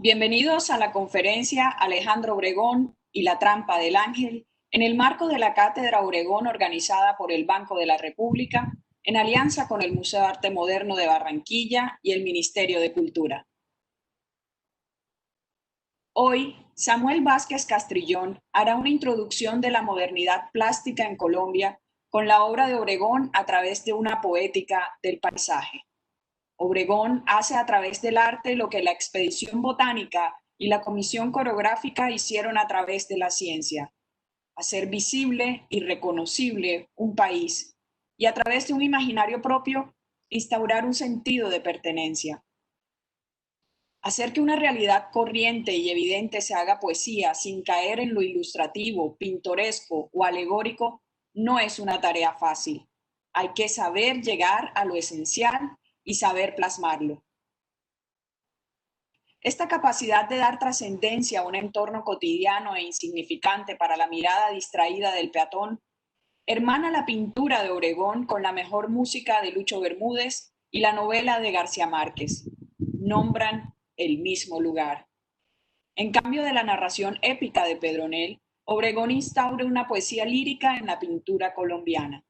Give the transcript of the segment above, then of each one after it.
Bienvenidos a la conferencia Alejandro Obregón y la trampa del ángel en el marco de la Cátedra Obregón organizada por el Banco de la República en alianza con el Museo de Arte Moderno de Barranquilla y el Ministerio de Cultura. Hoy, Samuel Vázquez Castrillón hará una introducción de la modernidad plástica en Colombia con la obra de Obregón a través de una poética del paisaje. Obregón hace a través del arte lo que la expedición botánica y la comisión coreográfica hicieron a través de la ciencia: hacer visible y reconocible un país y a través de un imaginario propio instaurar un sentido de pertenencia. Hacer que una realidad corriente y evidente se haga poesía sin caer en lo ilustrativo, pintoresco o alegórico no es una tarea fácil. Hay que saber llegar a lo esencial y saber plasmarlo. Esta capacidad de dar trascendencia a un entorno cotidiano e insignificante para la mirada distraída del peatón hermana la pintura de Obregón con la mejor música de Lucho Bermúdez y la novela de García Márquez. Nombran el mismo lugar. En cambio de la narración épica de Pedronel, Obregón instaura una poesía lírica en la pintura colombiana,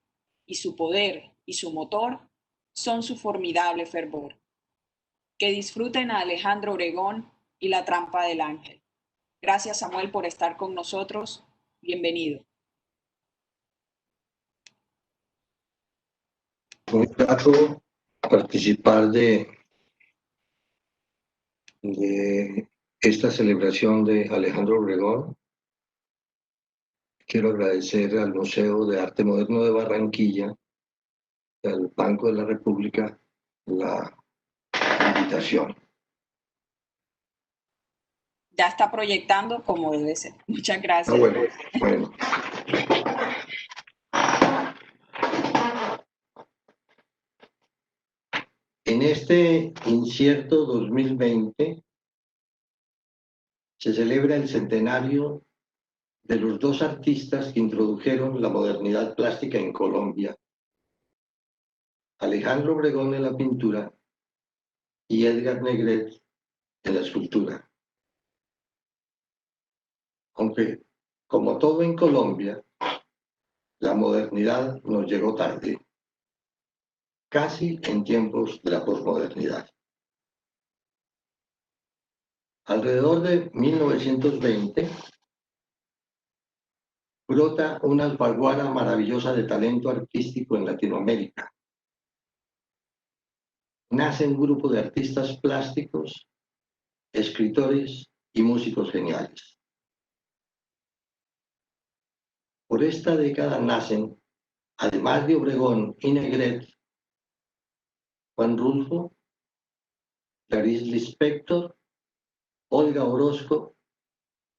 y su poder y su motor son su formidable fervor. Que disfruten a Alejandro Obregón y la trampa del ángel. Gracias, Samuel, por estar con nosotros. Bienvenido. Muy grato participar de esta celebración de Alejandro Obregón. Quiero agradecer al Museo de Arte Moderno de Barranquilla y al Banco de la República la invitación. Ya está proyectando como debe ser. Muchas gracias. Bueno. En este incierto 2020 se celebra el centenario de los dos artistas que introdujeron la modernidad plástica en Colombia: Alejandro Obregón en la pintura y Edgar Negret en la escultura. Aunque, como todo en Colombia, la modernidad nos llegó tarde, casi en tiempos de la posmodernidad. Alrededor de 1920, brota una alfaguara maravillosa de talento artístico en Latinoamérica. Nace un grupo de artistas plásticos, escritores y músicos geniales. Por esta década nacen, además de Obregón y Negret, Juan Rulfo, Clarice Lispector, Olga Orozco,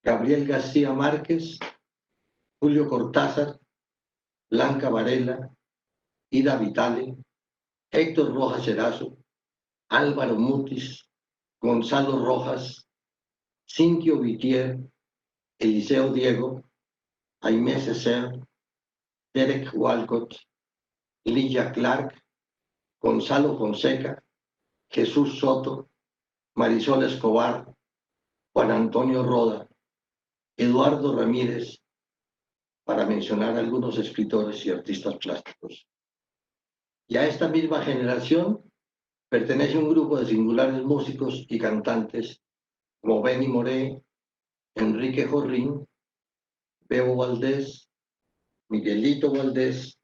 Gabriel García Márquez, Julio Cortázar, Blanca Varela, Ida Vitale, Héctor Rojas Erazo, Álvaro Mutis, Gonzalo Rojas, Cinquio Vitier, Eliseo Diego, Aimé Césaire, Derek Walcott, Lilla Clark, Gonzalo Fonseca, Jesús Soto, Marisol Escobar, Juan Antonio Roda, Eduardo Ramírez, para mencionar algunos escritores y artistas plásticos. Y a esta misma generación pertenece un grupo de singulares músicos y cantantes como Benny Moré, Enrique Jorrín, Bebo Valdés, Miguelito Valdés,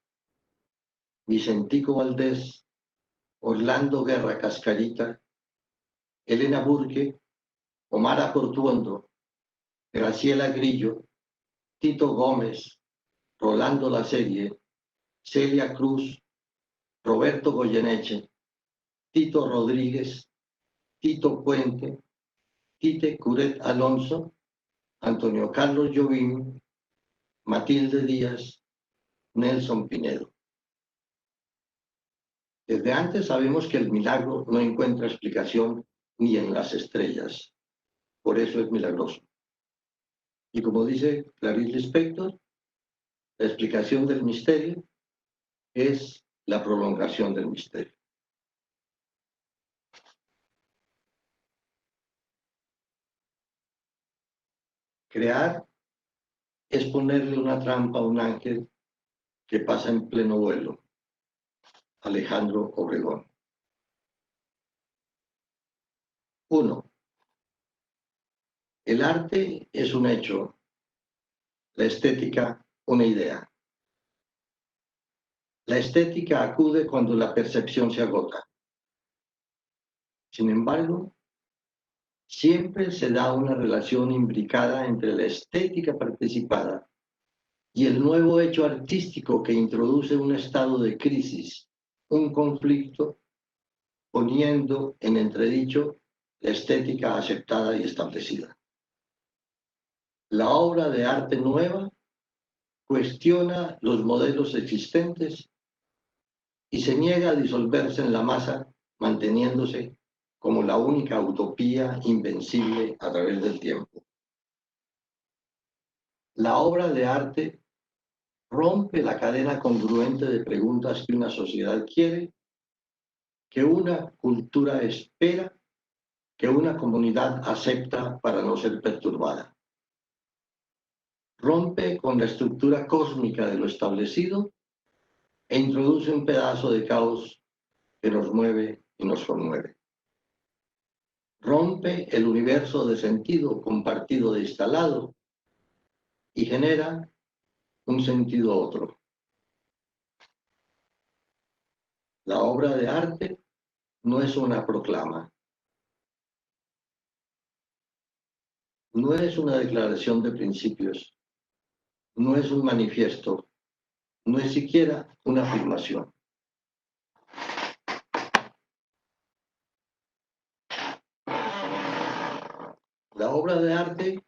Vicentico Valdés, Orlando Guerra Cascarita, Elena Burke, Omar Portuondo, Graciela Grillo, Tito Gómez, Rolando La Serie, Celia Cruz, Roberto Goyeneche, Tito Rodríguez, Tito Puente, Tite Curet Alonso, Antonio Carlos Jobim, Matilde Díaz, Nelson Pinedo. Desde antes sabemos que el milagro no encuentra explicación ni en las estrellas. Por eso es milagroso. Y como dice Clarice Lispector, la explicación del misterio es la prolongación del misterio. Crear es ponerle una trampa a un ángel que pasa en pleno vuelo. Alejandro Obregón. 1. El arte es un hecho, la estética una idea. La estética acude cuando la percepción se agota. Sin embargo, siempre se da una relación imbricada entre la estética participada y el nuevo hecho artístico que introduce un estado de crisis, un conflicto, poniendo en entredicho la estética aceptada y establecida. La obra de arte nueva cuestiona los modelos existentes y se niega a disolverse en la masa, manteniéndose como la única utopía invencible a través del tiempo. La obra de arte rompe la cadena congruente de preguntas que una sociedad quiere, que una cultura espera, que una comunidad acepta para no ser perturbada. Rompe con la estructura cósmica de lo establecido e introduce un pedazo de caos que nos mueve y nos conmueve. Rompe el universo de sentido compartido de instalado y genera un sentido otro. La obra de arte no es una proclama, no es una declaración de principios, no es un manifiesto, no es siquiera una afirmación. La obra de arte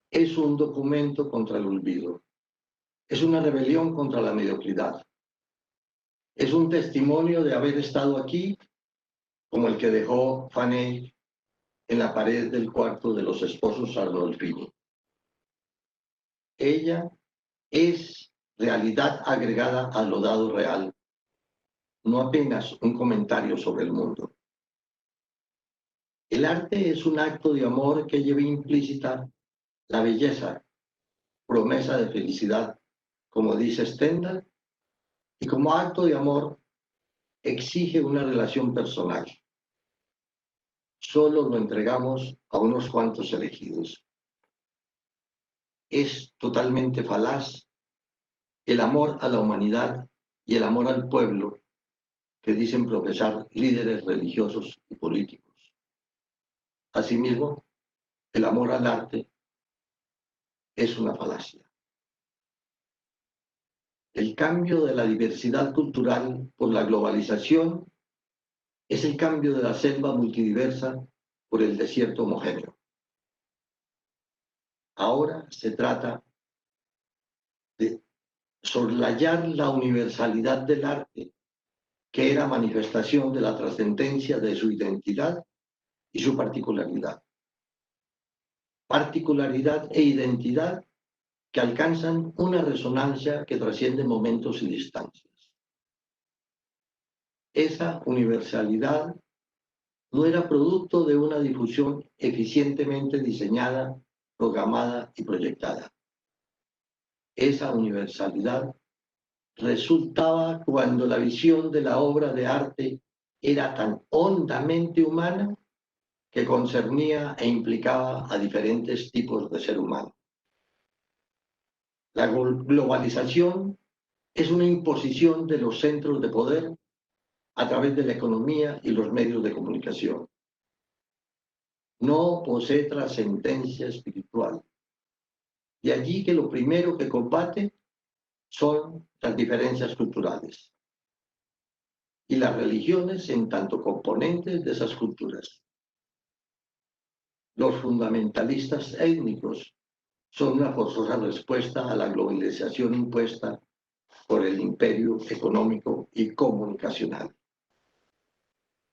es un documento contra el olvido, es una rebelión contra la mediocridad, es un testimonio de haber estado aquí, como el que dejó Fanny en la pared del cuarto de los esposos Arnolfini. Ella es realidad agregada a lo dado real, no apenas un comentario sobre el mundo. El arte es un acto de amor que lleva implícita la belleza, promesa de felicidad, como dice Stendhal, y como acto de amor exige una relación personal. Solo lo entregamos a unos cuantos elegidos. Es totalmente falaz el amor a la humanidad y el amor al pueblo que dicen profesar líderes religiosos y políticos. Asimismo, el amor al arte es una falacia. El cambio de la diversidad cultural por la globalización es el cambio de la selva multidiversa por el desierto homogéneo. Ahora se trata de soslayar la universalidad del arte, que era manifestación de la trascendencia de su identidad y su particularidad. Particularidad e identidad que alcanzan una resonancia que trasciende momentos y distancias. Esa universalidad no era producto de una difusión eficientemente diseñada, programada y proyectada. Esa universalidad resultaba cuando la visión de la obra de arte era tan hondamente humana que concernía e implicaba a diferentes tipos de ser humano. La globalización es una imposición de los centros de poder a través de la economía y los medios de comunicación. No posee trascendencia espiritual. De allí que lo primero que combate son las diferencias culturales y las religiones en tanto componentes de esas culturas. Los fundamentalistas étnicos son una forzosa respuesta a la globalización impuesta por el imperio económico y comunicacional.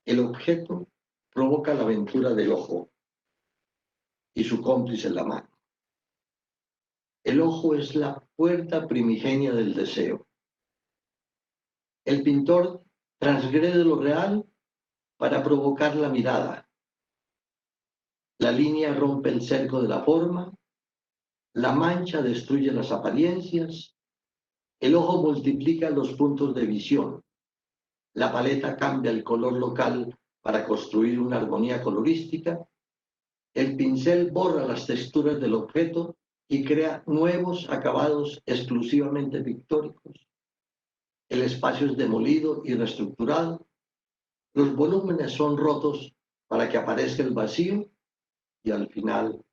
El objeto provoca la aventura del ojo y su cómplice en la mano. El ojo es la puerta primigenia del deseo. El pintor transgrede lo real para provocar la mirada. La línea rompe el cerco de la forma La mancha destruye las apariencias, el ojo multiplica los puntos de visión, la paleta cambia el color local para construir una armonía colorística, el pincel borra las texturas del objeto y crea nuevos acabados exclusivamente pictóricos. El espacio es demolido y reestructurado, los volúmenes son rotos para que aparezca el vacío y al final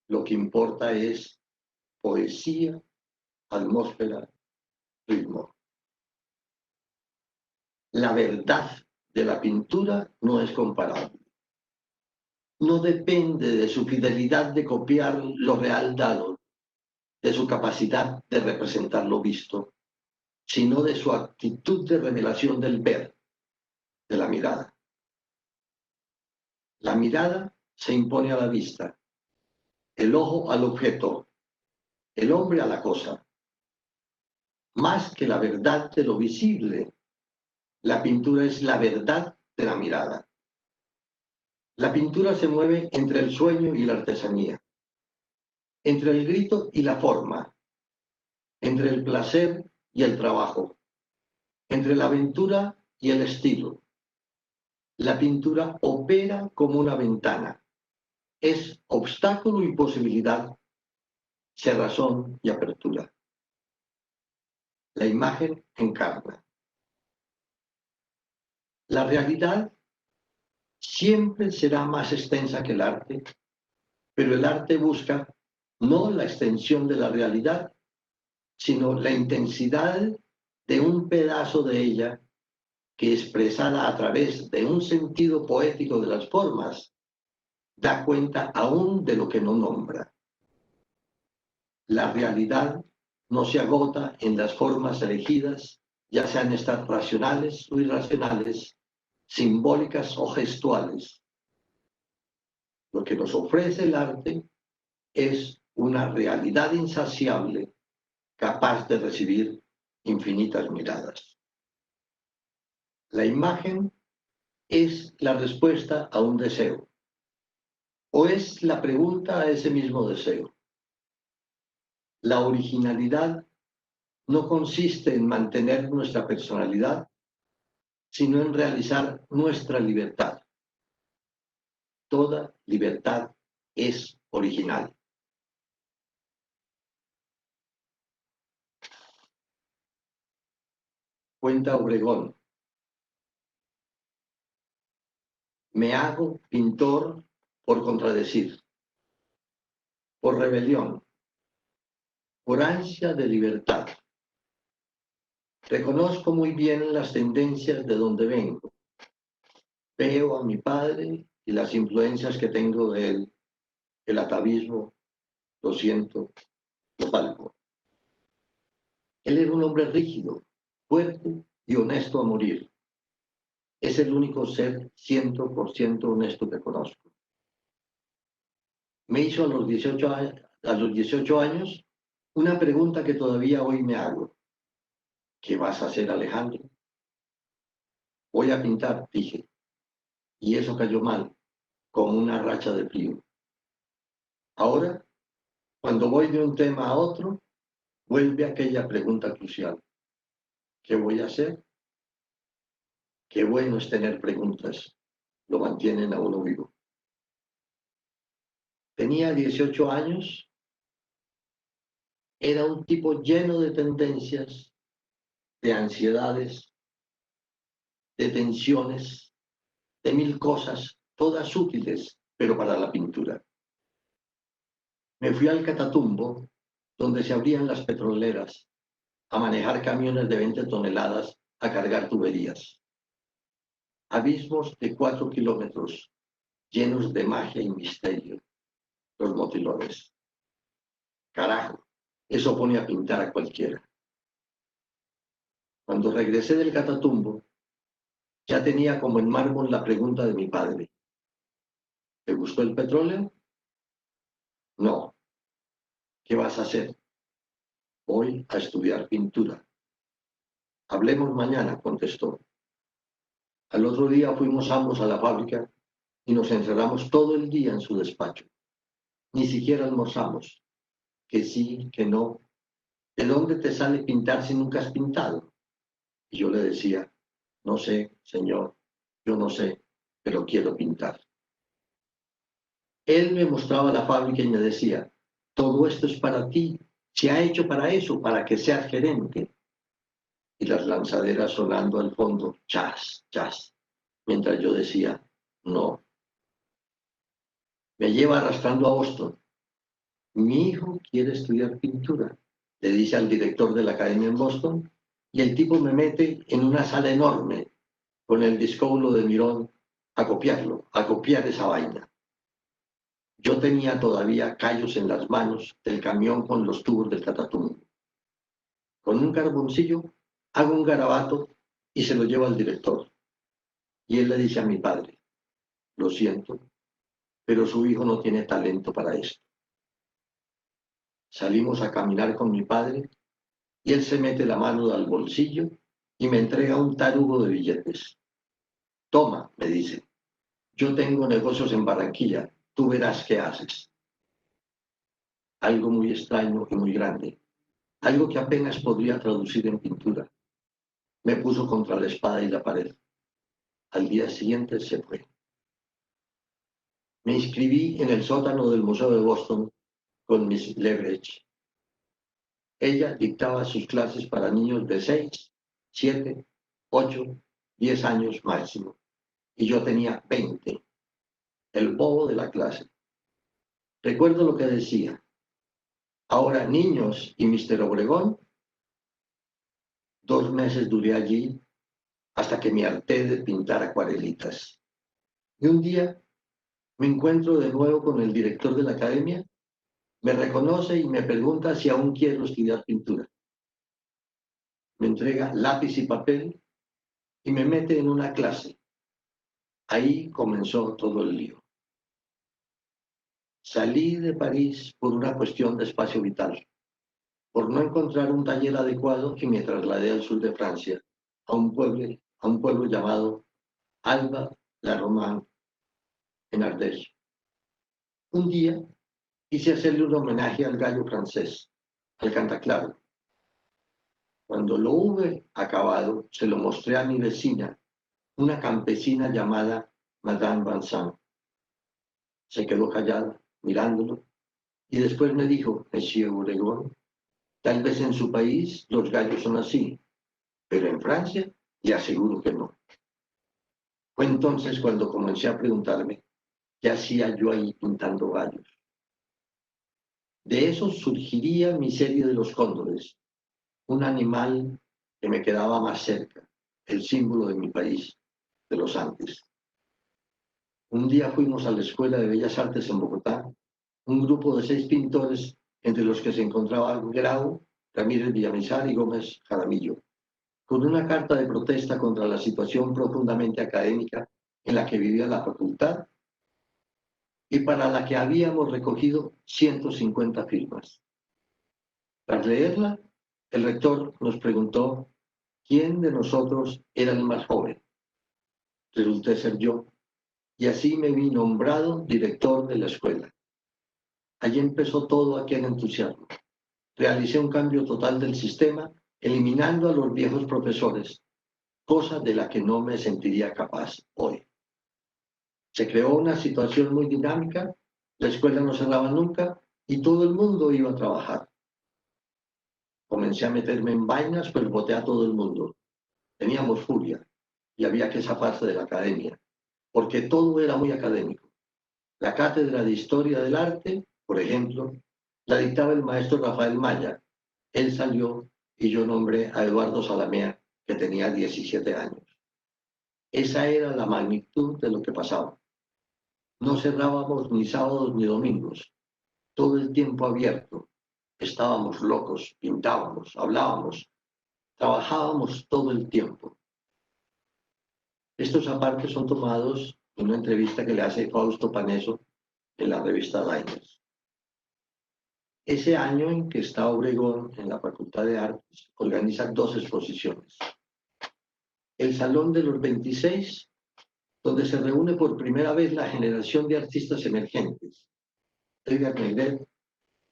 lo que importa es poesía, atmósfera, ritmo. La verdad de la pintura no es comparable. No depende de su fidelidad de copiar lo real dado, de su capacidad de representar lo visto, sino de su actitud de revelación del ver, de la mirada. La mirada se impone a la vista, el ojo al objeto, el hombre a la cosa. Más que la verdad de lo visible, la pintura es la verdad de la mirada. La pintura se mueve entre el sueño y la artesanía, entre el grito y la forma, entre el placer y el trabajo, entre la aventura y el estilo. La pintura opera como una ventana, es obstáculo y posibilidad, cerrazón y apertura. La imagen encarna. La realidad siempre será más extensa que el arte, pero el arte busca no la extensión de la realidad, sino la intensidad de un pedazo de ella que expresada a través de un sentido poético de las formas, da cuenta aún de lo que no nombra. La realidad no se agota en las formas elegidas, ya sean estas racionales o irracionales, simbólicas o gestuales. Lo que nos ofrece el arte es una realidad insaciable, capaz de recibir infinitas miradas. La imagen es la respuesta a un deseo, o es la pregunta a ese mismo deseo. La originalidad no consiste en mantener nuestra personalidad, sino en realizar nuestra libertad. Toda libertad es original. Cuenta Obregón. Me hago pintor por contradecir, por rebelión, por ansia de libertad. Reconozco muy bien las tendencias de donde vengo. Veo a mi padre y las influencias que tengo de él. El atavismo, lo siento, lo palpo. Él era un hombre rígido, fuerte y honesto a morir. Es el único ser 100% honesto que conozco. Me hizo a los 18 años una pregunta que todavía hoy me hago. ¿Qué vas a hacer, Alejandro? Voy a pintar, dije. Y eso cayó mal, como una racha de frío. Ahora, cuando voy de un tema a otro, vuelve aquella pregunta crucial. ¿Qué voy a hacer? Qué bueno es tener preguntas. Lo mantienen a uno vivo. Tenía 18 años, era un tipo lleno de tendencias, de ansiedades, de tensiones, de mil cosas, todas útiles, pero para la pintura. Me fui al Catatumbo, donde se abrían las petroleras, a manejar camiones de 20 toneladas, a cargar tuberías. Abismos de 4 kilómetros, llenos de magia y misterio, los motilones. Carajo, eso pone a pintar a cualquiera. Cuando regresé del Catatumbo, ya tenía como en mármol la pregunta de mi padre. ¿Te gustó el petróleo? No. ¿Qué vas a hacer? Voy a estudiar pintura. Hablemos mañana, contestó. Al otro día fuimos ambos a la fábrica y nos encerramos todo el día en su despacho. Ni siquiera almorzamos. que sí, que no. ¿De dónde te sale pintar si nunca has pintado? Y yo le decía, no sé, señor, yo no sé, pero quiero pintar. Él me mostraba la fábrica y me decía, todo esto es para ti, se ha hecho para eso, para que seas gerente. Y las lanzaderas sonando al fondo, chas, chas, mientras yo decía, no. Me lleva arrastrando a Boston. Mi hijo quiere estudiar pintura, le dice al director de la academia en Boston, y el tipo me mete en una sala enorme con el discóbulo de Mirón a copiarlo, a copiar esa vaina. Yo tenía todavía callos en las manos del camión con los tubos del Catatumbo. Con un carboncillo hago un garabato y se lo llevo al director. Y él le dice a mi padre, lo siento, pero su hijo no tiene talento para esto. Salimos a caminar con mi padre y él se mete la mano al bolsillo y me entrega un tarugo de billetes. Toma, me dice, yo tengo negocios en Barranquilla, tú verás qué haces. Algo muy extraño y muy grande, algo que apenas podría traducir en pintura. Me puso contra la espada y la pared. Al día siguiente se fue. Me inscribí en el sótano del Museo de Boston con Miss Leverage. Ella dictaba sus clases para niños de 6, 7, 8, 10 años máximo. Y yo tenía 20, el bobo de la clase. Recuerdo lo que decía. Ahora, niños y Mr. Obregón, 2 meses duré allí hasta que me harté de pintar acuarelitas. Y un día me encuentro de nuevo con el director de la academia, me reconoce y me pregunta si aún quiero estudiar pintura. Me entrega lápiz y papel y me mete en una clase. Ahí comenzó todo el lío. Salí de París por una cuestión de espacio vital, por no encontrar un taller adecuado y me trasladé al sur de Francia, a un pueblo llamado Alba-la-Romaine, en Ardèche. Un día quise hacerle un homenaje al gallo francés, al cantaclaro. Cuando lo hube acabado, se lo mostré a mi vecina, una campesina llamada Madame Vincent. Se quedó callada, mirándolo, y después me dijo, Monsieur Obregón, tal vez en su país los gallos son así, pero en Francia le aseguro que no. Fue entonces cuando comencé a preguntarme qué hacía yo ahí pintando gallos. De eso surgiría mi serie de los cóndores, un animal que me quedaba más cerca, el símbolo de mi país, de los Andes. Un día fuimos a la Escuela de Bellas Artes en Bogotá, un grupo de 6 pintores, entre los que se encontraban Grau, Ramírez Villamizar y Gómez Jaramillo, con una carta de protesta contra la situación profundamente académica en la que vivía la facultad y para la que habíamos recogido 150 firmas. Tras leerla, el rector nos preguntó quién de nosotros era el más joven. Resulté ser yo, y así me vi nombrado director de la escuela. Allí empezó todo aquel entusiasmo. Realicé un cambio total del sistema, eliminando a los viejos profesores, cosa de la que no me sentiría capaz hoy. Se creó una situación muy dinámica, la escuela no cerraba nunca y todo el mundo iba a trabajar. Comencé a meterme en vainas, pues boté a todo el mundo. Teníamos furia y había que zafarse de la academia, porque todo era muy académico. La cátedra de Historia del Arte, por ejemplo, la dictaba el maestro Rafael Maya. Él salió y yo nombré a Eduardo Salamea, que tenía 17 años. Esa era la magnitud de lo que pasaba. No cerrábamos ni sábados ni domingos, todo el tiempo abierto. Estábamos locos, pintábamos, hablábamos, trabajábamos todo el tiempo. Estos apartes son tomados de una entrevista que le hace Fausto Paneso en la revista Diners. Ese año en que está Obregón en la Facultad de Artes, organiza 2 exposiciones. El Salón de los 26, donde se reúne por primera vez la generación de artistas emergentes. Edgar Negret,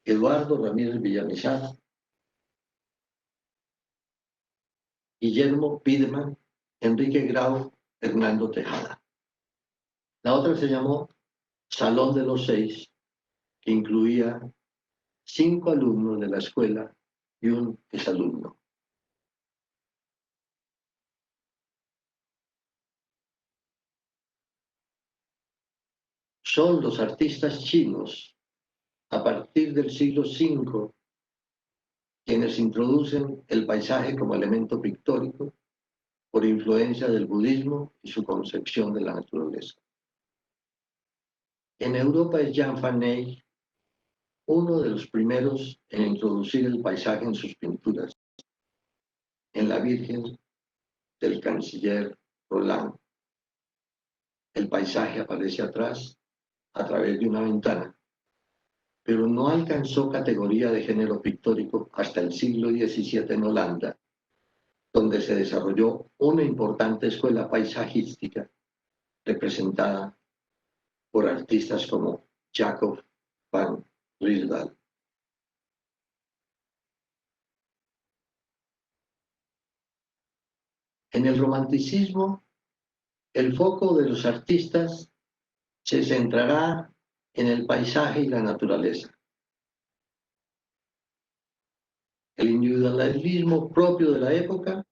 Eduardo Ramírez Villamizar, Guillermo Pideman, Enrique Grau, Hernando Tejada. La otra se llamó Salón de los Seis, que incluía 5 alumnos de la escuela y un exalumno. Son los artistas chinos, a partir del siglo V, quienes introducen el paisaje como elemento pictórico por influencia del budismo y su concepción de la naturaleza. En Europa es Jan van Eyck uno de los primeros en introducir el paisaje en sus pinturas. En La Virgen del canciller Roland, el paisaje aparece atrás a través de una ventana, pero no alcanzó categoría de género pictórico hasta el siglo XVII en Holanda, donde se desarrolló una importante escuela paisajística representada por artistas como Jacob van Rietveld. En el romanticismo, el foco de los artistas se centrará en el paisaje y la naturaleza. El individualismo propio de la época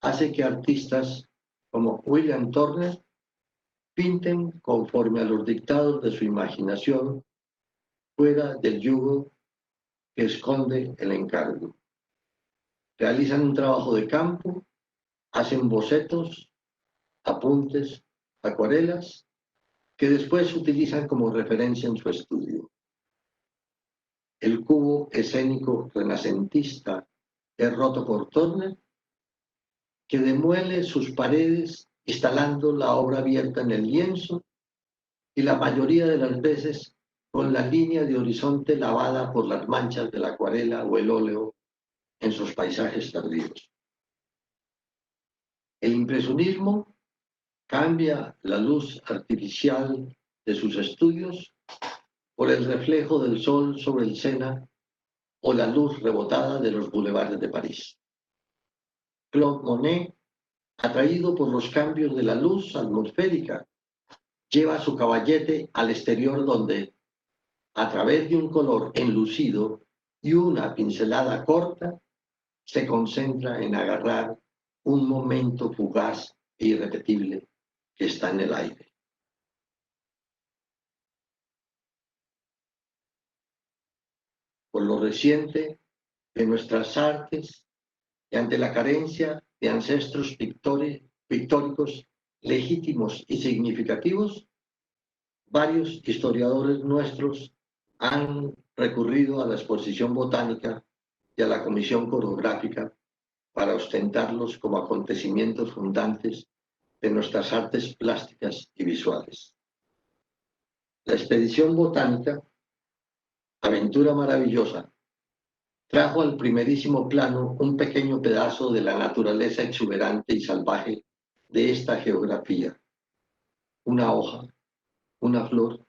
hace que artistas como William Turner pinten conforme a los dictados de su imaginación, fuera del yugo que esconde el encargo. Realizan un trabajo de campo, hacen bocetos, apuntes, acuarelas, que después utilizan como referencia en su estudio. El cubo escénico renacentista es roto por Turner, que demuele sus paredes instalando la obra abierta en el lienzo y la mayoría de las veces con la línea de horizonte lavada por las manchas de la acuarela o el óleo en sus paisajes tardíos. El impresionismo cambia la luz artificial de sus estudios por el reflejo del sol sobre el Sena o la luz rebotada de los bulevares de París. Claude Monet, atraído por los cambios de la luz atmosférica, lleva su caballete al exterior donde, a través de un color enlucido y una pincelada corta, se concentra en agarrar un momento fugaz e irrepetible que está en el aire. Por lo reciente de nuestras artes y ante la carencia de ancestros pictóricos legítimos y significativos, varios historiadores nuestros han recurrido a la exposición botánica y a la comisión coreográfica para ostentarlos como acontecimientos fundantes de nuestras artes plásticas y visuales. La expedición botánica, aventura maravillosa, trajo al primerísimo plano un pequeño pedazo de la naturaleza exuberante y salvaje de esta geografía, una hoja, una flor,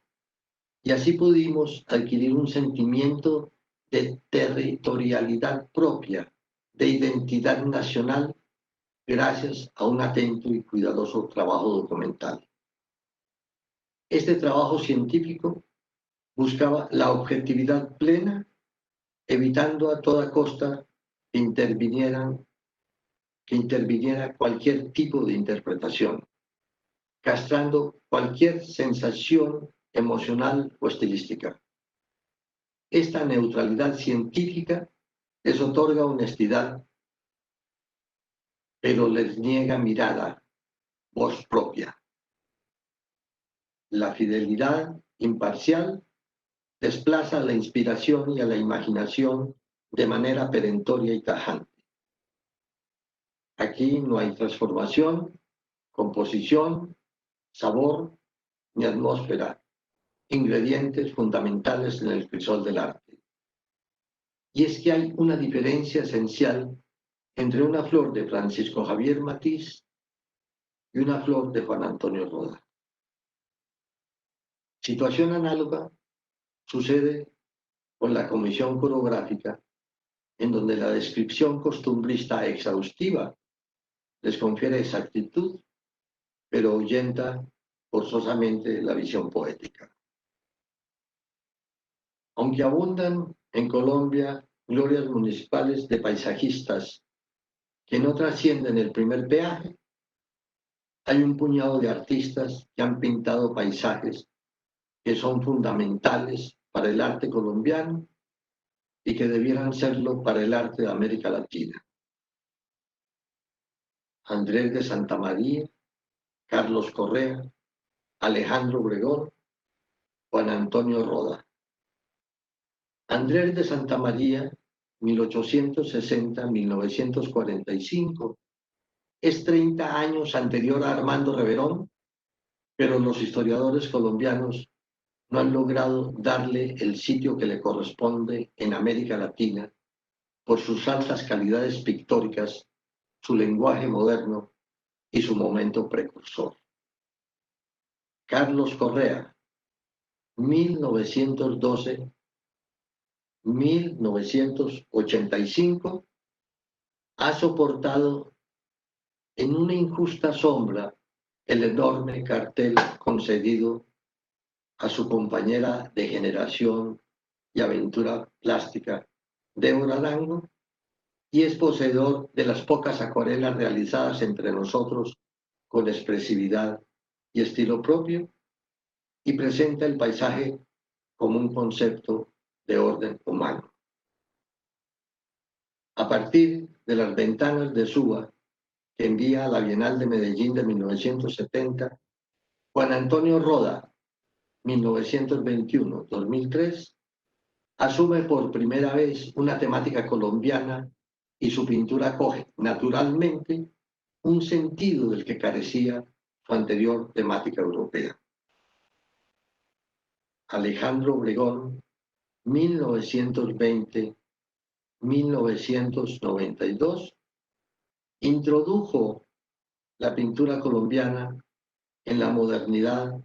y así pudimos adquirir un sentimiento de territorialidad propia, de identidad nacional, gracias a un atento y cuidadoso trabajo documental. Este trabajo científico buscaba la objetividad plena, evitando a toda costa que interviniera cualquier tipo de interpretación, castrando cualquier sensación emocional o estilística. Esta neutralidad científica les otorga honestidad, pero les niega mirada, voz propia. La fidelidad imparcial desplaza a la inspiración y a la imaginación de manera perentoria y tajante. Aquí no hay transformación, composición, sabor ni atmósfera, ingredientes fundamentales en el crisol del arte. Y es que hay una diferencia esencial entre una flor de Francisco Javier Matisse y una flor de Juan Antonio Roda. Situación análoga sucede con la comisión coreográfica, en donde la descripción costumbrista exhaustiva les confiere exactitud, pero ahuyenta forzosamente la visión poética. Aunque abundan en Colombia glorias municipales de paisajistas que no trascienden el primer peaje, hay un puñado de artistas que han pintado paisajes que son fundamentales para el arte colombiano y que debieran serlo para el arte de América Latina. Andrés de Santamaría, Carlos Correa, Alejandro Obregón, Juan Antonio Roda. Andrés de Santamaría, 1860-1945, es 30 años anterior a Armando Reverón, pero los historiadores colombianos no han logrado darle el sitio que le corresponde en América Latina por sus altas calidades pictóricas, su lenguaje moderno y su momento precursor. Carlos Correa, 1912-1985, ha soportado en una injusta sombra el enorme cartel concedido a su compañera de generación y aventura plástica, Débora Arango, y es poseedor de las pocas acuarelas realizadas entre nosotros con expresividad y estilo propio, y presenta el paisaje como un concepto de orden humano. A partir de las ventanas de Suba, que envía a la Bienal de Medellín de 1970, Juan Antonio Roda, 1921-2003, asume por primera vez una temática colombiana y su pintura coge naturalmente un sentido del que carecía su anterior temática europea. Alejandro Obregón, 1920-1992, introdujo la pintura colombiana en la modernidad,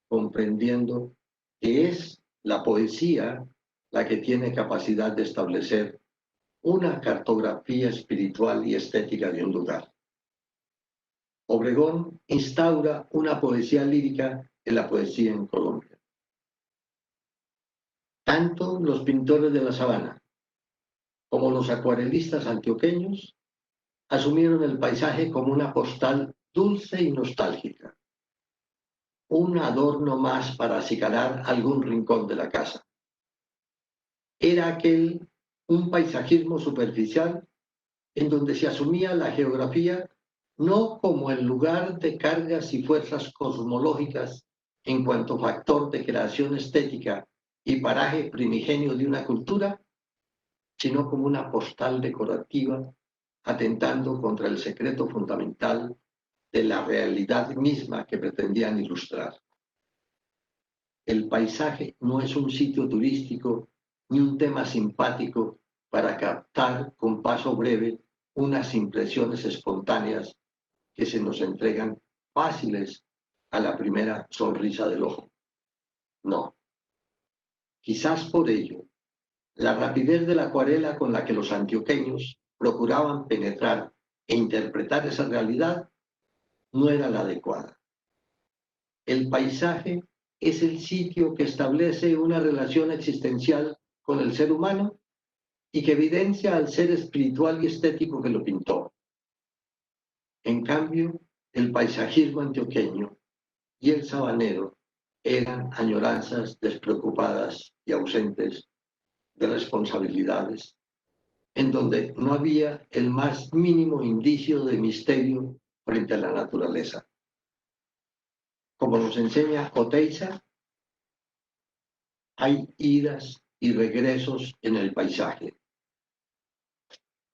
comprendiendo que es la poesía la que tiene capacidad de establecer una cartografía espiritual y estética de un lugar. Obregón instaura una poesía lírica en la poesía en Colombia. Tanto los pintores de la sabana como los acuarelistas antioqueños asumieron el paisaje como una postal dulce y nostálgica, un adorno más para acicalar algún rincón de la casa. Era aquel un paisajismo superficial en donde se asumía la geografía no como el lugar de cargas y fuerzas cosmológicas en cuanto factor de creación estética y paraje primigenio de una cultura, sino como una postal decorativa atentando contra el secreto fundamental de la realidad misma que pretendían ilustrar. El paisaje no es un sitio turístico ni un tema simpático para captar con paso breve unas impresiones espontáneas que se nos entregan fáciles a la primera sonrisa del ojo. No. Quizás por ello, la rapidez de la acuarela con la que los antioqueños procuraban penetrar e interpretar esa realidad no era la adecuada. El paisaje es el sitio que establece una relación existencial con el ser humano y que evidencia al ser espiritual y estético que lo pintó. En cambio, el paisajismo antioqueño y el sabanero eran añoranzas despreocupadas y ausentes de responsabilidades, en donde no había el más mínimo indicio de misterio frente a la naturaleza. Como nos enseña Oteiza, hay idas y regresos en el paisaje.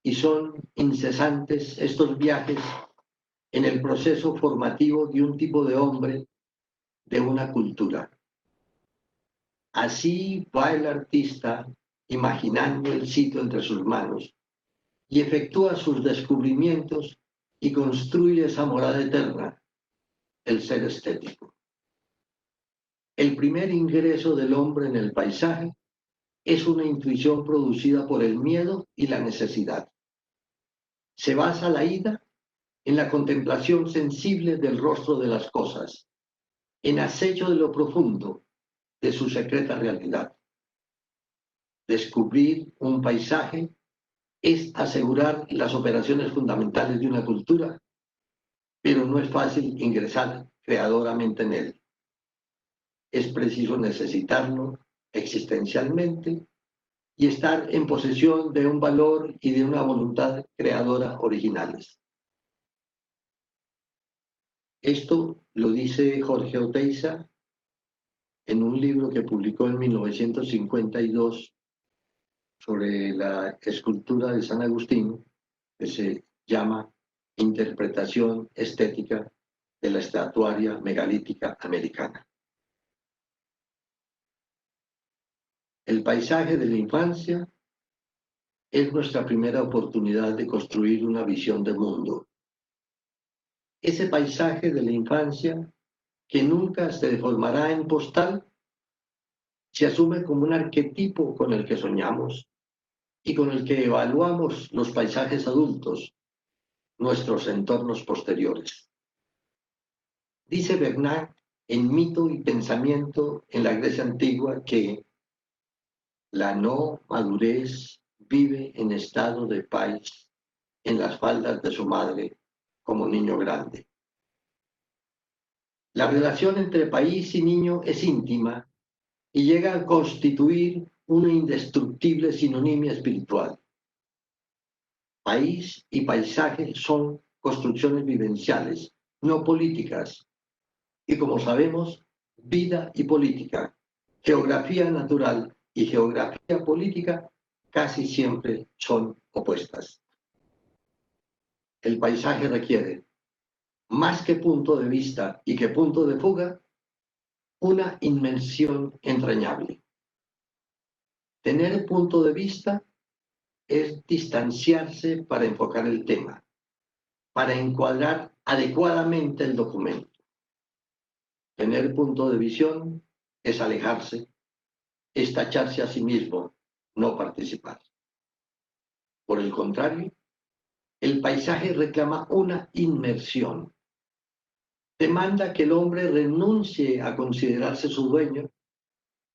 Y son incesantes estos viajes en el proceso formativo de un tipo de hombre, de una cultura. Así va el artista imaginando el sitio entre sus manos y efectúa sus descubrimientos y construye esa morada eterna, el ser estético. El primer ingreso del hombre en el paisaje es una intuición producida por el miedo y la necesidad. Se basa la ida en la contemplación sensible del rostro de las cosas, en acecho de lo profundo de su secreta realidad. Descubrir un paisaje es asegurar las operaciones fundamentales de una cultura, pero no es fácil ingresar creadoramente en él. Es preciso necesitarlo existencialmente y estar en posesión de un valor y de una voluntad creadora originales. Esto lo dice Jorge Oteiza en un libro que publicó en 1952 sobre la escultura de San Agustín, que se llama Interpretación estética de la estatuaria megalítica americana. El paisaje de la infancia es nuestra primera oportunidad de construir una visión del mundo. Ese paisaje de la infancia, que nunca se deformará en postal, se asume como un arquetipo con el que soñamos y con el que evaluamos los paisajes adultos, nuestros entornos posteriores. Dice Bernard en Mito y Pensamiento en la Grecia antigua que la no madurez vive en estado de paz en las faldas de su madre como niño grande. La relación entre país y niño es íntima y llega a constituir una indestructible sinonimia espiritual. País y paisaje son construcciones vivenciales, no políticas, y como sabemos, vida y política, geografía natural y geografía política casi siempre son opuestas. El paisaje requiere, más que punto de vista y que punto de fuga, una inmersión entrañable. Tener punto de vista es distanciarse para enfocar el tema, para encuadrar adecuadamente el documento. Tener punto de visión es alejarse, es tacharse a sí mismo, no participar. Por el contrario, el paisaje reclama una inmersión. Demanda que el hombre renuncie a considerarse su dueño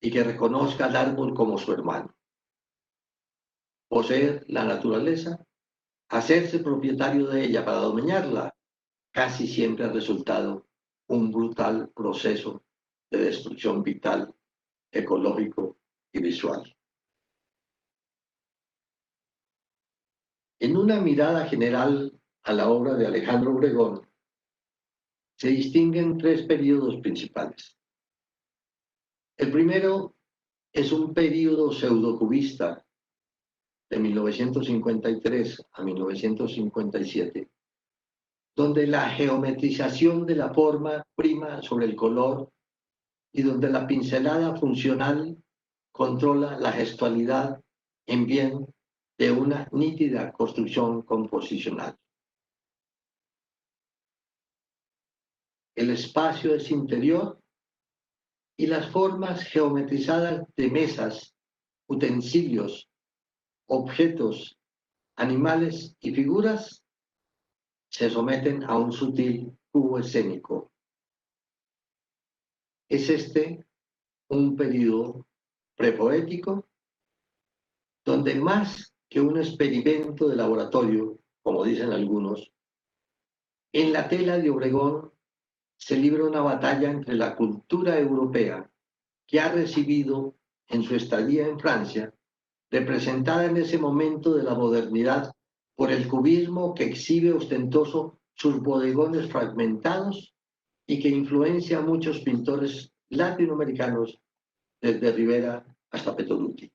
y que reconozca al árbol como su hermano. Poseer la naturaleza, hacerse propietario de ella para dominarla, casi siempre ha resultado un brutal proceso de destrucción vital, ecológico y visual. En una mirada general a la obra de Alejandro Obregón, se distinguen tres periodos principales. El primero es un periodo pseudocubista de 1953 a 1957, donde la geometrización de la forma prima sobre el color y donde la pincelada funcional controla la gestualidad en bien de una nítida construcción composicional. El espacio es interior y las formas geometrizadas de mesas, utensilios, objetos, animales y figuras se someten a un sutil cubo escénico. Es este un periodo prepoético donde más que un experimento de laboratorio, como dicen algunos, en la tela de Obregón se libra una batalla entre la cultura europea que ha recibido en su estadía en Francia, representada en ese momento de la modernidad por el cubismo que exhibe ostentoso sus bodegones fragmentados y que influencia a muchos pintores latinoamericanos desde Rivera hasta Pettoruti.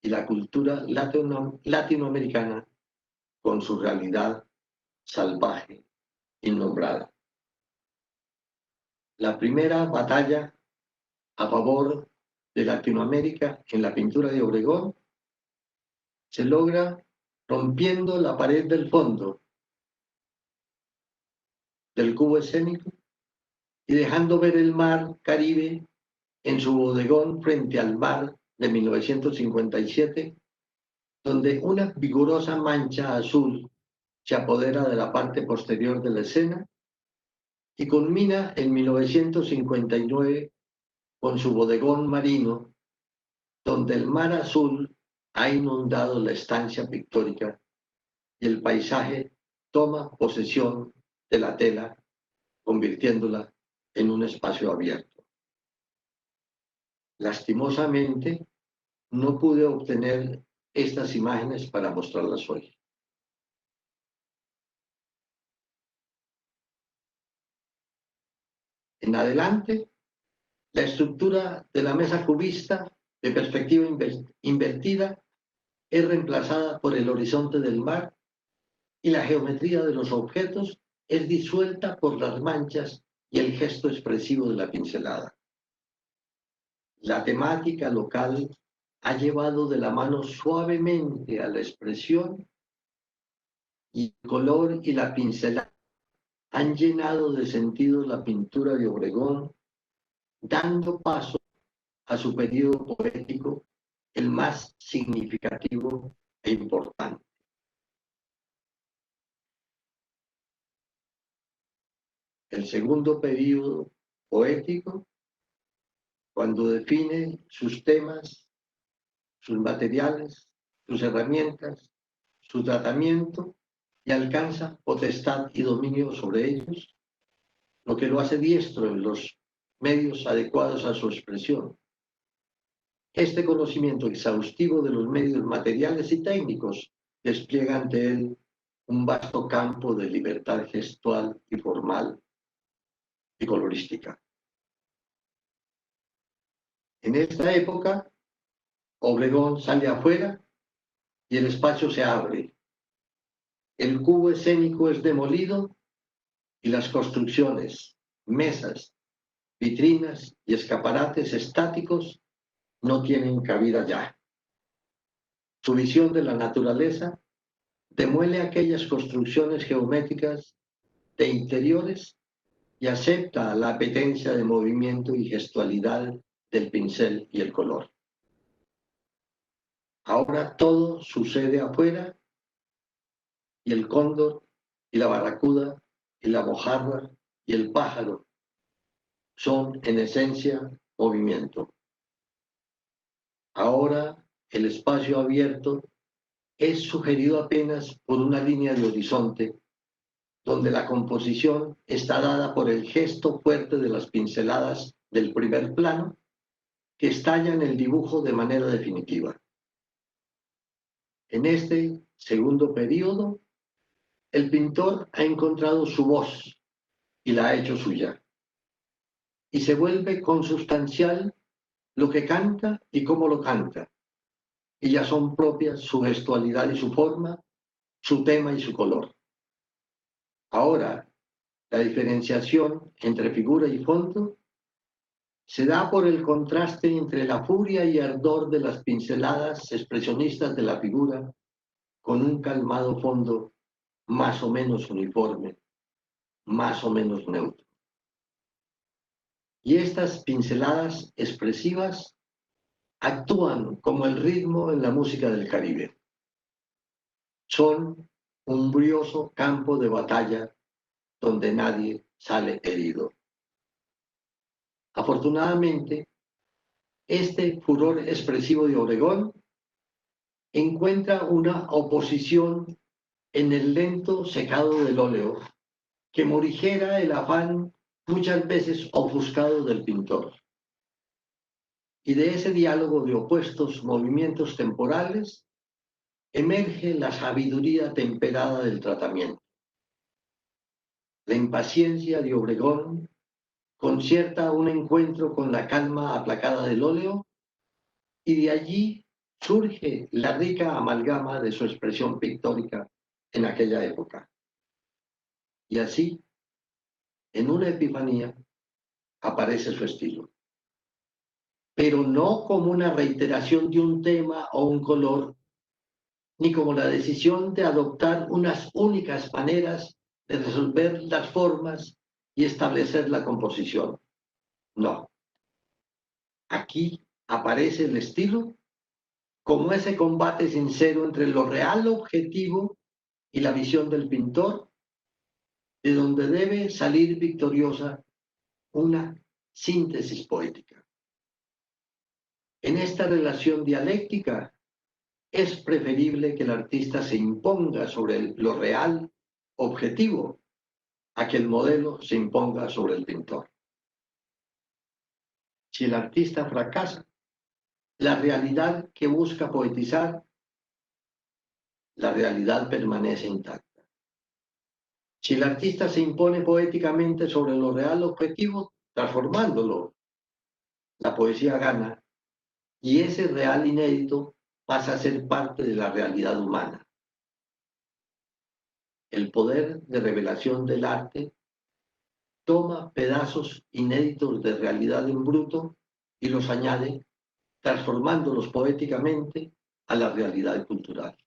Y la cultura latinoamericana con su realidad salvaje, innombrada. La primera batalla a favor de Latinoamérica en la pintura de Obregón se logra rompiendo la pared del fondo del cubo escénico y dejando ver el mar Caribe en su bodegón frente al mar de 1957, donde una vigorosa mancha azul se apodera de la parte posterior de la escena y culmina en 1959 con su bodegón marino, donde el mar azul ha inundado la estancia pictórica y el paisaje toma posesión de la tela, convirtiéndola en un espacio abierto. Lastimosamente, no pude obtener estas imágenes para mostrarlas hoy. En adelante, la estructura de la mesa cubista de perspectiva invertida es reemplazada por el horizonte del mar y la geometría de los objetos es disuelta por las manchas y el gesto expresivo de la pincelada. La temática local ha llevado de la mano suavemente a la expresión y el color y la pincelada han llenado de sentido la pintura de Obregón, dando paso a su periodo poético, el más significativo e importante. El segundo periodo poético, cuando define sus temas, sus materiales, sus herramientas, su tratamiento y alcanza potestad y dominio sobre ellos, lo que lo hace diestro en los medios adecuados a su expresión. Este conocimiento exhaustivo de los medios materiales y técnicos despliega ante él un vasto campo de libertad gestual y formal y colorística. En esta época, Obregón sale afuera y el espacio se abre. El cubo escénico es demolido y las construcciones, mesas, vitrinas y escaparates estáticos no tienen cabida ya. Su visión de la naturaleza demuele aquellas construcciones geométricas de interiores y acepta la apetencia de movimiento y gestualidad del pincel y el color. Ahora todo sucede afuera y el cóndor y la barracuda y la mojarra y el pájaro son en esencia movimiento. Ahora el espacio abierto es sugerido apenas por una línea de horizonte donde la composición está dada por el gesto fuerte de las pinceladas del primer plano que estallan el dibujo de manera definitiva. En este segundo periodo, el pintor ha encontrado su voz y la ha hecho suya. Y se vuelve consustancial lo que canta y cómo lo canta. Y ya son propias su gestualidad y su forma, su tema y su color. Ahora, la diferenciación entre figura y fondo se da por el contraste entre la furia y ardor de las pinceladas expresionistas de la figura con un calmado fondo más o menos uniforme, más o menos neutro. Y estas pinceladas expresivas actúan como el ritmo en la música del Caribe. Son un brioso campo de batalla donde nadie sale herido. Afortunadamente, este furor expresivo de Obregón encuentra una oposición en el lento secado del óleo que morigera el afán muchas veces ofuscado del pintor. Y de ese diálogo de opuestos movimientos temporales emerge la sabiduría temperada del tratamiento. La impaciencia de Obregón concierta un encuentro con la calma aplacada del óleo y de allí surge la rica amalgama de su expresión pictórica en aquella época. Y así, en una epifanía, aparece su estilo. Pero no como una reiteración de un tema o un color, ni como la decisión de adoptar unas únicas maneras de resolver las formas y establecer la composición. No. Aquí aparece el estilo como ese combate sincero entre lo real objetivo y la visión del pintor, de donde debe salir victoriosa una síntesis poética. En esta relación dialéctica es preferible que el artista se imponga sobre lo real objetivo a que el modelo se imponga sobre el pintor. Si el artista fracasa, la realidad que busca poetizar, la realidad permanece intacta. Si el artista se impone poéticamente sobre lo real objetivo, transformándolo, la poesía gana y ese real inédito pasa a ser parte de la realidad humana. El poder de revelación del arte toma pedazos inéditos de realidad en bruto y los añade, transformándolos poéticamente a la realidad cultural.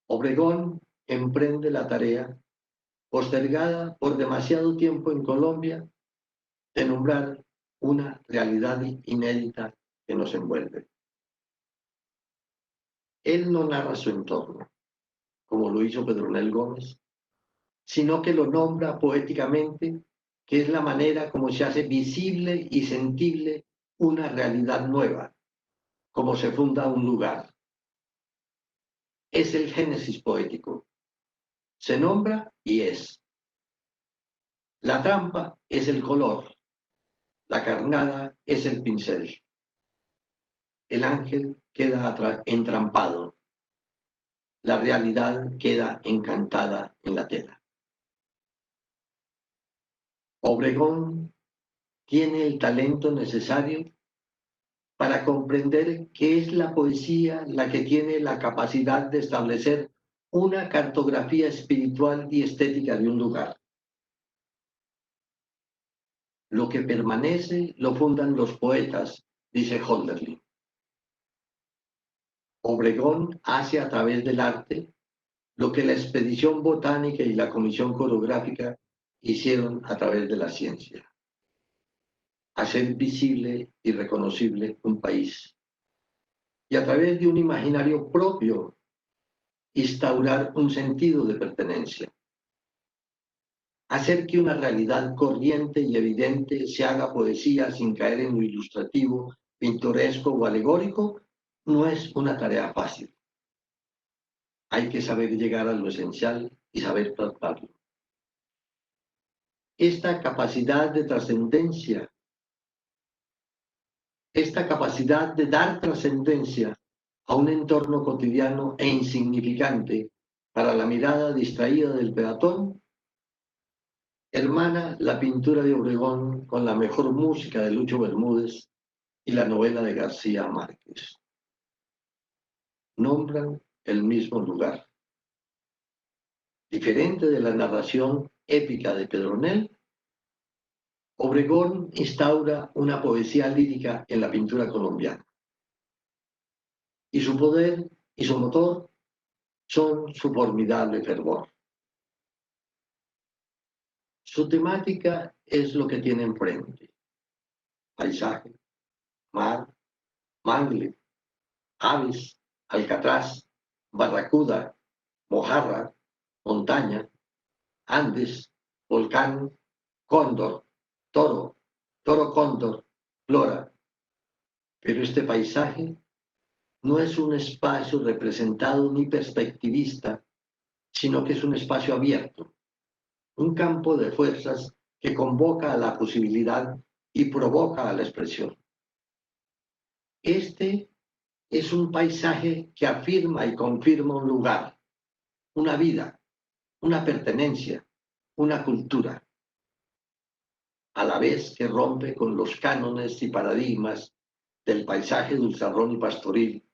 Obregón emprende la tarea, postergada por demasiado tiempo en Colombia, de nombrar una realidad inédita que nos envuelve. Él no narra su entorno, como lo hizo Pedronel Gómez, sino que lo nombra poéticamente, que es la manera como se hace visible y sensible una realidad nueva, como se funda un lugar. Es el génesis poético. Se nombra y es. La trampa es el color, la carnada es el pincel. El ángel queda entrampado, la realidad queda encantada en la tela. Obregón tiene el talento necesario para comprender que es la poesía la que tiene la capacidad de establecer una cartografía espiritual y estética de un lugar. Lo que permanece lo fundan los poetas, dice Hölderlin. Obregón hace a través del arte lo que la expedición botánica y la comisión coreográfica hicieron a través de la ciencia. Hacer visible y reconocible un país. Y a través de un imaginario propio, instaurar un sentido de pertenencia. Hacer que una realidad corriente y evidente se haga poesía sin caer en lo ilustrativo, pintoresco o alegórico, no es una tarea fácil. Hay que saber llegar a lo esencial y saber tratarlo. Esta capacidad de trascendencia, esta capacidad de dar trascendencia a un entorno cotidiano e insignificante para la mirada distraída del peatón, hermana la pintura de Obregón con la mejor música de Lucho Bermúdez y la novela de García Márquez. Nombran el mismo lugar. Diferente de la narración épica de Pedronel, Obregón instaura una poesía lírica en la pintura colombiana. Y su poder y su motor son su formidable fervor. Su temática es lo que tiene enfrente. Paisaje, mar, mangle, aves, alcatraz, barracuda, mojarra, montaña, Andes, volcán, cóndor, toro, toro cóndor, flora. Pero este paisaje no es un espacio representado ni perspectivista, sino que es un espacio abierto, un campo de fuerzas que convoca a la posibilidad y provoca a la expresión. Este es un paisaje que afirma y confirma un lugar, una vida, una pertenencia, una cultura, a la vez que rompe con los cánones y paradigmas del paisaje dulzarrón y pastoril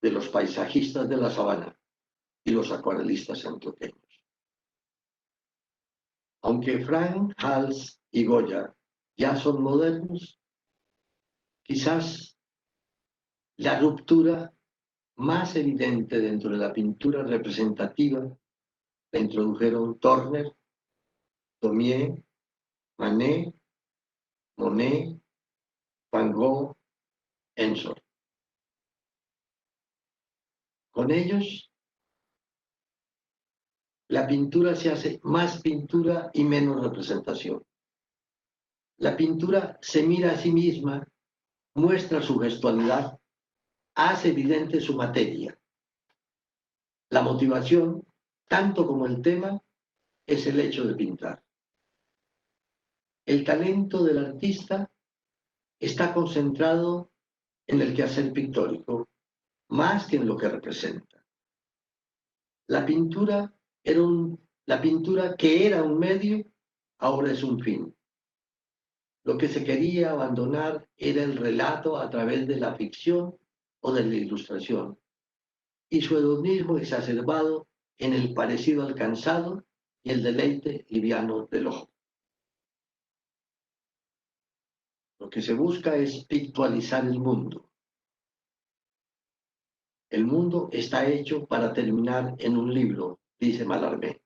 de los paisajistas de la sabana y los acuarelistas antioqueños. Aunque Frank Hals y Goya ya son modernos, quizás la ruptura más evidente dentro de la pintura representativa la introdujeron Turner, Daumier, Manet, Monet, Van Gogh, Ensor. Con ellos, la pintura se hace más pintura y menos representación. La pintura se mira a sí misma, muestra su gestualidad, hace evidente su materia. La motivación, tanto como el tema, es el hecho de pintar. El talento del artista está concentrado en el quehacer pictórico, más que en lo que representa. La pintura que era un medio, ahora es un fin. Lo que se quería abandonar era el relato a través de la ficción o de la ilustración, y su hedonismo exacerbado en el parecido alcanzado y el deleite liviano del ojo. Lo que se busca es pictualizar el mundo. El mundo está hecho para terminar en un libro, dice Mallarmé.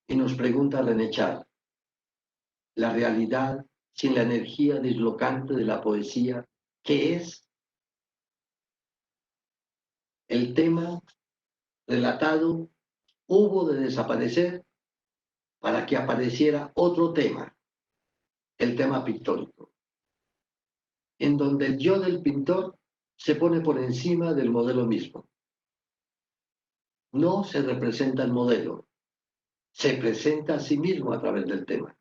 Y nos pregunta René Char, la realidad sin la energía dislocante de la poesía, ¿qué es? El tema relatado hubo de desaparecer para que apareciera otro tema, el tema pictórico, en donde el yo del pintor se pone por encima del modelo mismo. No se representa el modelo, se presenta a sí mismo a través del tema.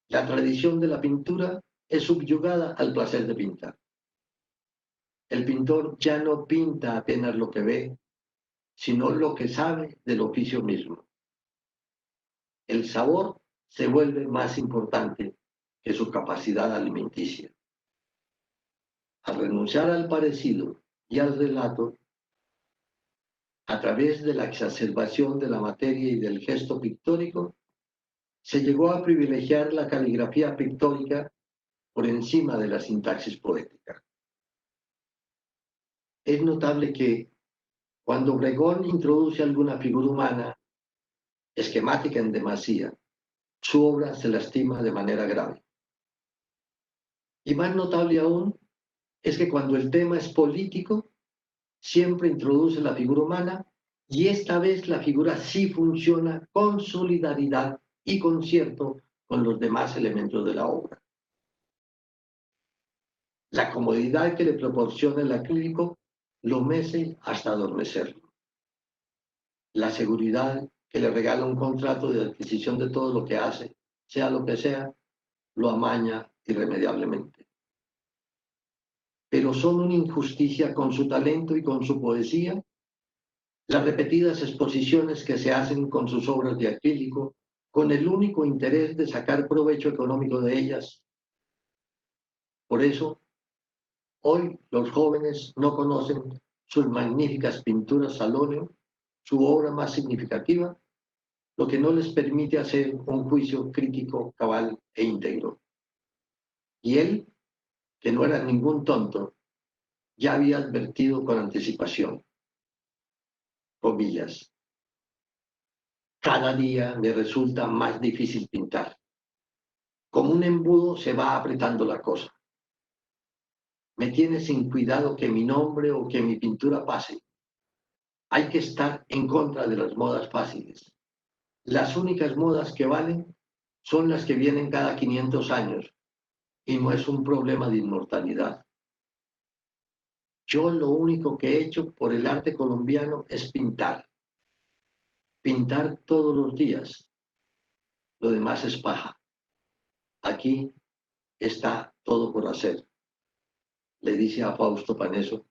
La tradición de la pintura es subyugada al placer de pintar. El pintor ya no pinta apenas lo que ve, sino lo que sabe del oficio mismo. El sabor se vuelve más importante que su capacidad alimenticia. Al renunciar al parecido y al relato, a través de la exacerbación de la materia y del gesto pictórico, se llegó a privilegiar la caligrafía pictórica por encima de la sintaxis poética. Es notable que cuando Obregón introduce alguna figura humana esquemática en demasía, su obra se lastima de manera grave. Y más notable aún es que cuando el tema es político, siempre introduce la figura humana y esta vez la figura sí funciona con solidaridad y concierto con los demás elementos de la obra. La comodidad que le proporciona el acrílico lo mece hasta adormecerlo. La seguridad que le regala un contrato de adquisición de todo lo que hace, sea lo que sea, lo amaña irremediablemente. Pero son una injusticia con su talento y con su poesía las repetidas exposiciones que se hacen con sus obras de acrílico, con el único interés de sacar provecho económico de ellas. Por eso, hoy los jóvenes no conocen sus magníficas pinturas al óleo, su obra más significativa, lo que no les permite hacer un juicio crítico, cabal e íntegro. Y él, que no era ningún tonto, ya había advertido con anticipación, comillas, cada día me resulta más difícil pintar. Como un embudo se va apretando la cosa. Me tiene sin cuidado que mi nombre o que mi pintura pase. Hay que estar en contra de las modas fáciles. Las únicas modas que valen son las que vienen cada 500 años y no es un problema de inmortalidad. Yo lo único que he hecho por el arte colombiano es pintar. Pintar todos los días. Lo demás es paja. Aquí está todo por hacer, le dice a Fausto Paneso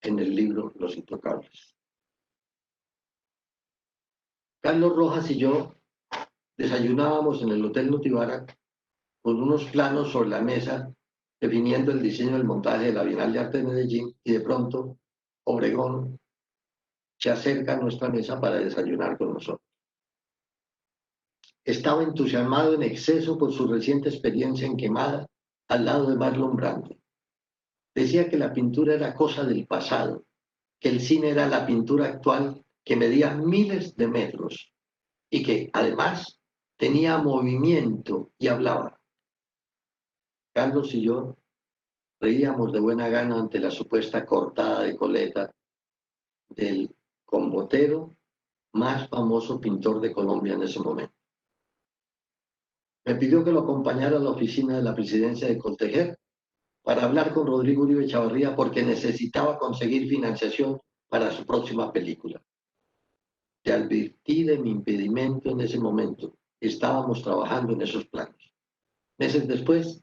en el libro Los Intocables. Carlos Rojas y yo desayunábamos en el Hotel Nutibara con unos planos sobre la mesa definiendo el diseño del montaje de la Bienal de Arte de Medellín y de pronto Obregón se acerca a nuestra mesa para desayunar con nosotros. Estaba entusiasmado en exceso por su reciente experiencia en Quemada al lado de Marlon Brando. Decía que la pintura era cosa del pasado, que el cine era la pintura actual que medía miles de metros y que además tenía movimiento y hablaba. Carlos y yo reíamos de buena gana ante la supuesta cortada de coleta del combotero más famoso pintor de Colombia en ese momento. Me pidió que lo acompañara a la oficina de la presidencia de Coltejer para hablar con Rodrigo Uribe Chavarría porque necesitaba conseguir financiación para su próxima película. Te advertí de mi impedimento en ese momento. Estábamos trabajando en esos planos. Meses después,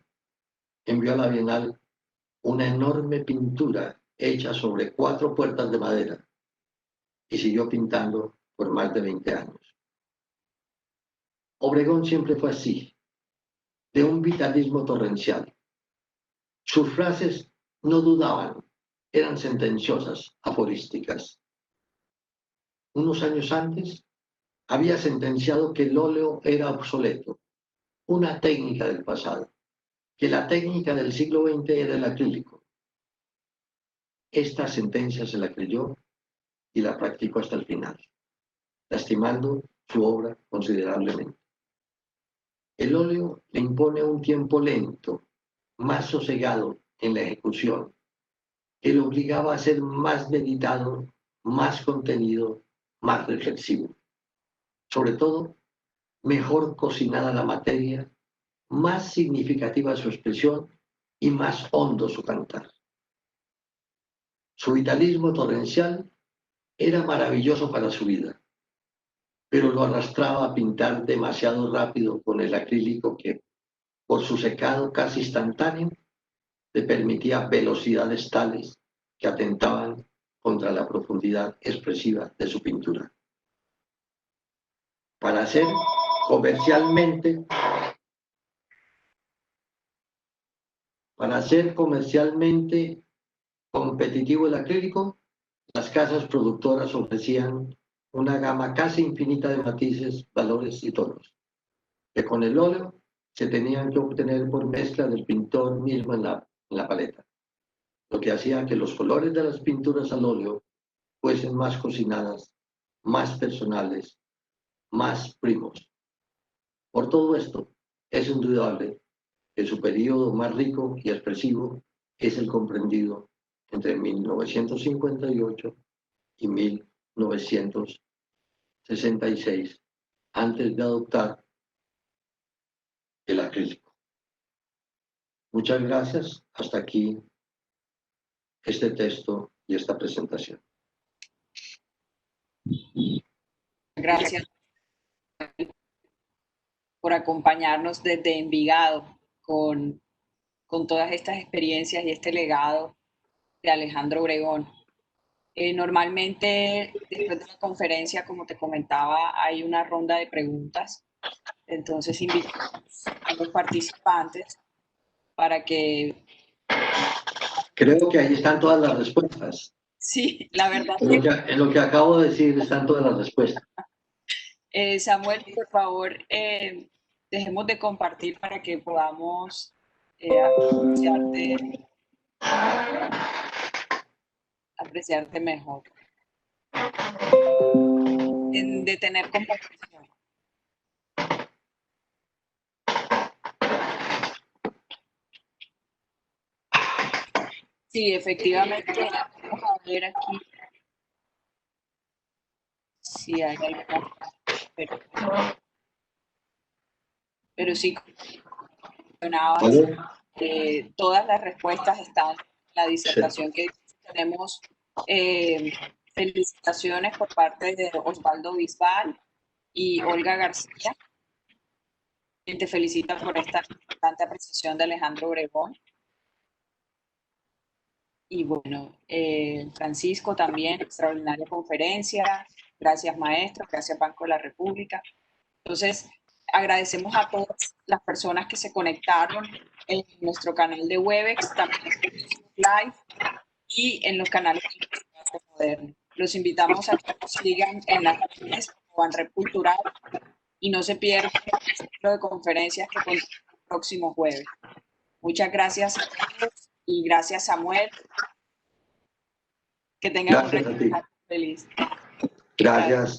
envió a la Bienal una enorme pintura hecha sobre 4 puertas de madera y siguió pintando por más de 20 años. Obregón siempre fue así, de un vitalismo torrencial. Sus frases no dudaban, eran sentenciosas, aforísticas. Unos años antes, había sentenciado que el óleo era obsoleto, una técnica del pasado, que la técnica del siglo XX era el acrílico. Esta sentencia se la creyó y la practicó hasta el final, lastimando su obra considerablemente. El óleo le impone un tiempo lento, más sosegado en la ejecución, que lo obligaba a ser más meditado, más contenido, más reflexivo. Sobre todo, mejor cocinada la materia, más significativa su expresión y más hondo su cantar. Su vitalismo torrencial era maravilloso para su vida, pero lo arrastraba a pintar demasiado rápido con el acrílico que, por su secado casi instantáneo, le permitía velocidades tales que atentaban contra la profundidad expresiva de su pintura. Para ser comercialmente competitivo el acrílico, las casas productoras ofrecían una gama casi infinita de matices, valores y tonos, que con el óleo se tenían que obtener por mezcla del pintor mismo en la paleta, lo que hacía que los colores de las pinturas al óleo fuesen más cocinadas, más personales, más primos. Por todo esto, es indudable que su periodo más rico y expresivo es el comprendido entre 1958 y 1966, antes de adoptar el acrílico. Muchas gracias. Hasta aquí este texto y esta presentación. Gracias por acompañarnos desde Envigado con todas estas experiencias y este legado de Alejandro Obregón. Normalmente, después de la conferencia, como te comentaba, hay una ronda de preguntas. Entonces, invitamos a los participantes para que... Creo que ahí están todas las respuestas. Sí, la verdad. En lo que acabo de decir están todas las respuestas. Samuel, por favor, dejemos de compartir para que podamos apreciarte mejor. En detener compartición. Sí, efectivamente, vamos a ver aquí si hay alguna, pero sí, todas las respuestas están en la disertación que tenemos. Felicitaciones por parte de Osvaldo Bisbal y Olga García, quien te felicita por esta importante apreciación de Alejandro Obregón. Y bueno, Francisco también, extraordinaria conferencia. Gracias, maestro. Gracias, Banco de la República. Entonces, agradecemos a todas las personas que se conectaron en nuestro canal de Webex, también en Live y en los canales de Arte Moderno. Los invitamos a que nos sigan en las redes como Banrep Cultural y no se pierdan el ciclo de conferencias que continúa el próximo jueves. Muchas gracias a todos y gracias, Samuel. Que tengan un resto feliz. Gracias.